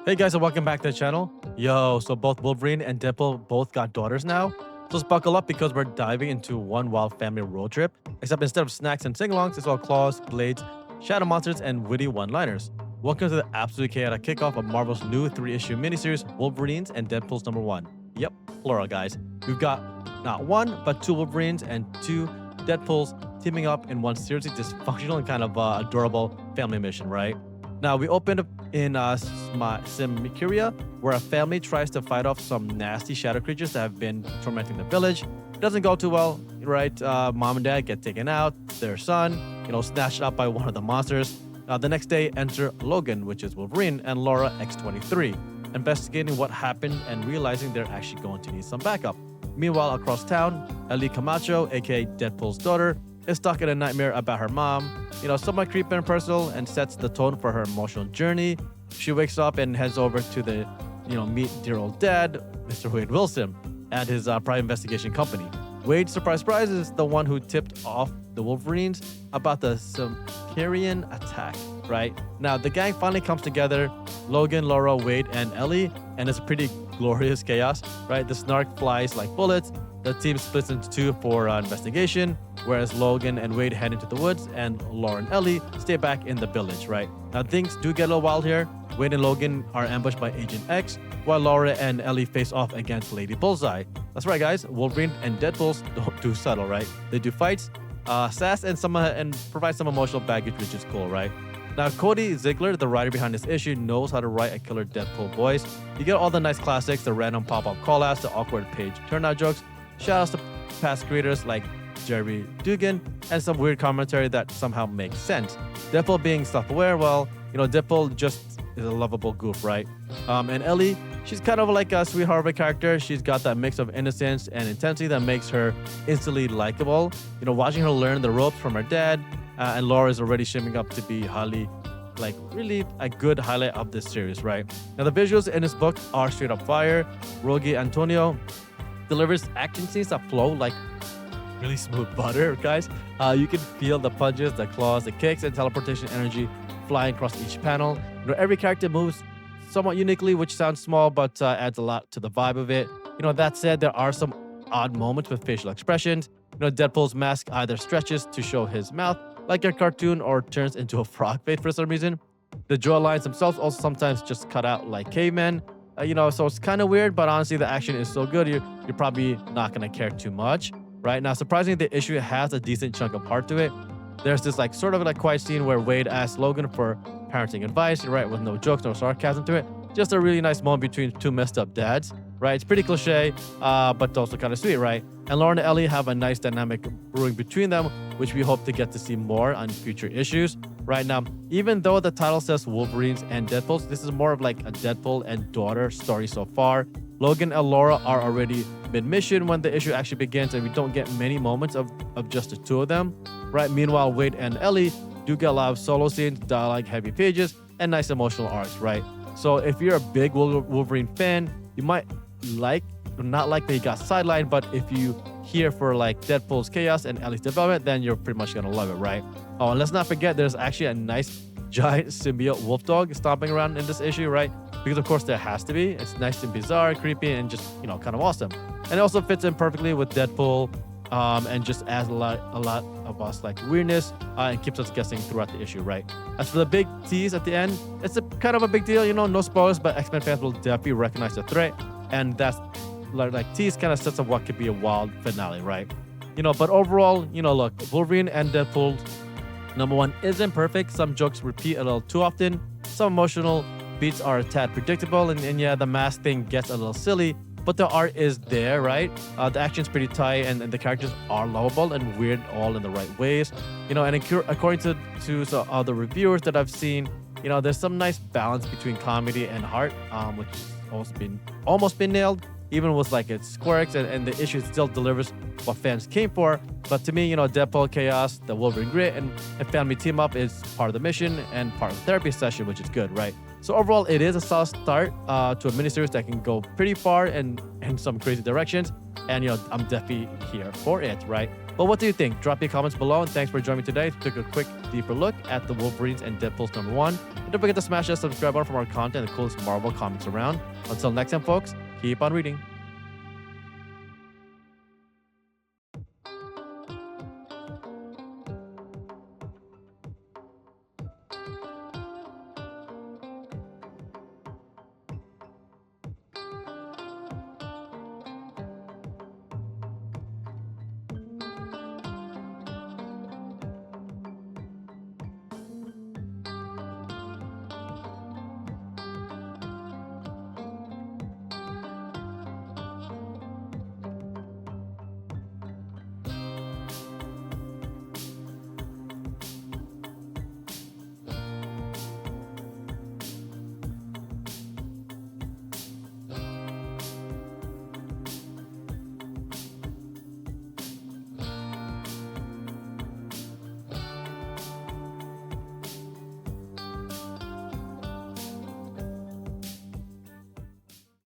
Hey guys, and welcome back to the channel. Yo, so both Wolverine and Deadpool both got daughters now. So let's buckle up because we're diving into one wild family road trip. Except instead of snacks and sing-alongs, it's all claws, blades, shadow monsters, and witty one-liners. Welcome to the absolutely chaotic kickoff of Marvel's new 3-issue miniseries, Wolverines and Deadpool's #1. Yep, plural guys. We've got not one, but two Wolverines and two Deadpools teaming up in one seriously dysfunctional and kind of adorable family mission, right? Now, we opened up in Simicuria, where a family tries to fight off some nasty shadow creatures that have been tormenting the village. It doesn't go too well, right? Mom and dad get taken out, their son, snatched up by one of the monsters. The next day, enter Logan, which is Wolverine, and Laura X-23, investigating what happened and realizing they're actually going to need some backup. Meanwhile, across town, Ellie Camacho, aka Deadpool's daughter, is stuck in a nightmare about her mom, somewhat creepy and personal, and sets the tone for her emotional journey. She wakes up and heads over to the, meet dear old dad, Mr. Wade Wilson, at his private investigation company. Wade, surprise, surprise, is the one who tipped off the Wolverines about the Sumerian attack, right? Now, the gang finally comes together, Logan, Laura, Wade, and Ellie, and it's a pretty glorious chaos, right? The snark flies like bullets. The team splits into two for investigation, whereas Logan and Wade head into the woods, and Laura and Ellie stay back in the village, right? Now, things do get a little wild here. Wade and Logan are ambushed by Agent X, while Laura and Ellie face off against Lady Bullseye. That's right, guys. Wolverine and Deadpool don't do subtle, right? They do fights, sass, and provide some emotional baggage, which is cool, right? Now, Cody Ziegler, the writer behind this issue, knows how to write a killer Deadpool voice. You get all the nice classics, the random pop-up call-outs, the awkward page turnout jokes, shout-outs to past creators like Jerry Dugan, and some weird commentary that somehow makes sense. Deadpool being self-aware, well, Deadpool just is a lovable goof, right? And Ellie, she's kind of like a sweetheart of a character. She's got that mix of innocence and intensity that makes her instantly likable. Watching her learn the ropes from her dad, and Laura is already shaping up to be really a good highlight of this series, right? Now, the visuals in this book are straight up fire. Rogi Antonio delivers action scenes that flow like really smooth butter, guys. You can feel the punches, the claws, the kicks, and teleportation energy flying across each panel. Every character moves somewhat uniquely, which sounds small, but adds a lot to the vibe of it. That said, there are some odd moments with facial expressions. Deadpool's mask either stretches to show his mouth like a cartoon or turns into a frog face for some reason. The jaw lines themselves also sometimes just cut out like cavemen. So it's kind of weird, but honestly, the action is so good, you're probably not going to care too much, right? Now, surprisingly, the issue has a decent chunk of heart to it. There's this sort of quiet scene where Wade asks Logan for parenting advice, right? With no jokes, no sarcasm to it. Just a really nice moment between two messed up dads, right? It's pretty cliche, but also kind of sweet, right? And Laura and Ellie have a nice dynamic brewing between them, which we hope to get to see more on future issues. Right now, even though the title says Wolverines and Deadpools, this is more of like a Deadpool and daughter story so far. Logan and Laura are already mid-mission when the issue actually begins, and we don't get many moments of just the two of them, right? Meanwhile, Wade and Ellie do get a lot of solo scenes, dialogue-heavy pages, and nice emotional arcs, right? So if you're a big Wolverine fan, you might not like that he got sidelined, but if you here for Deadpool's chaos and Ellie's development, then you're pretty much gonna love it, right? Oh, and let's not forget there's actually a nice giant symbiote wolf dog stomping around in this issue, right? Because of course there has to be. It's nice and bizarre, creepy, and just kind of awesome. And it also fits in perfectly with Deadpool, and just adds a lot of us weirdness, and keeps us guessing throughout the issue, right? As for the big tease at the end, it's a kind of a big deal, no spoilers, but X-Men fans will definitely recognize the threat, and that's tease kind of sets up what could be a wild finale, right? But overall, look, Wolverine and Deadpool #1 isn't perfect. Some jokes repeat a little too often. Some emotional beats are a tad predictable, and yeah, the mask thing gets a little silly, but the art is there, right? The action's pretty tight, and the characters are lovable and weird all in the right ways. And according to some other reviewers that I've seen, there's some nice balance between comedy and heart, which has almost been nailed. Even with its quirks, and the issue still delivers what fans came for. But to me, Deadpool chaos, the Wolverine grit, and family team up is part of the mission and part of the therapy session, which is good, right? So overall, it is a solid start to a miniseries that can go pretty far and in some crazy directions. And I'm definitely here for it, right? Well, what do you think? Drop your comments below, and thanks for joining me today. Took a quick, deeper look at the Wolverines and Deadpool's #1. And don't forget to smash that subscribe button for more content and the coolest Marvel comics around. Until next time, folks, keep on reading.